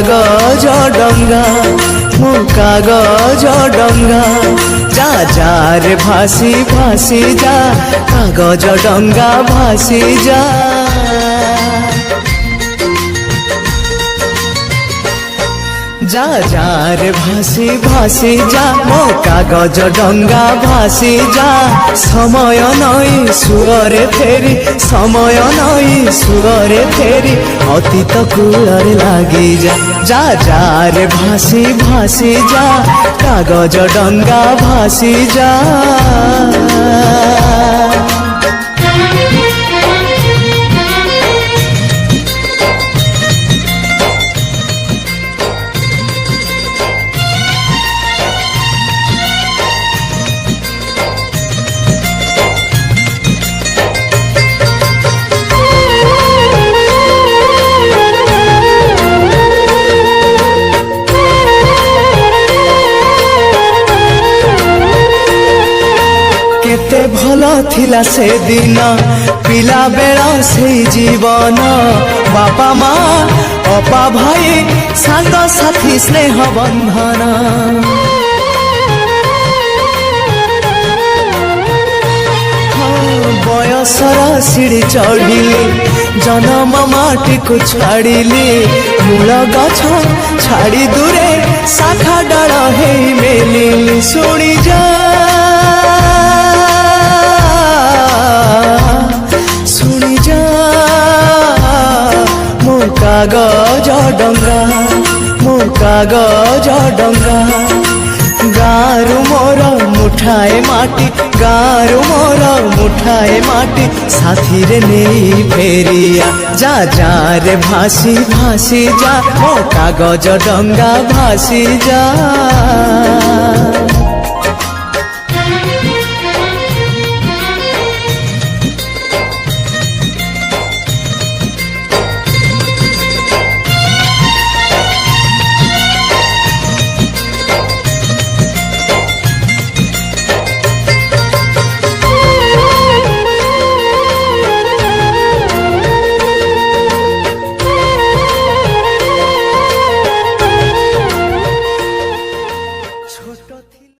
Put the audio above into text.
कागज डंगा मो कागज डंगा जा जा रे भासी भासी जा कागज डंगा भासी जा जा जा रे भासी भासी जा मो कागज डंगा भासी जा समय नई सुरे फेरी समय नई सुरे फेरी अतीत कूलरे लागी जा जा जा रे भासी भासी जा कागज डंगा भासी जा केते भल थिला से दिन पिला बेला से जीवन बापा माँ अपा भाई सांग साथी स्नेह बंधन बयसर सीढ़ी चढ़िली जन्म माटी को छाड़िली मूल गछ छाड़ी दूरे शाखा डाल हे मेलिली शुणी जा शुणी जा मो कागज डंगा मो कागज डंगा गारु मोर मुठाए माटी गारु मोर मुठाए माटी साथी रे नहीं फेरिया जा जा रे भासी भासी जा मो कागज डंगा भासी जा छोट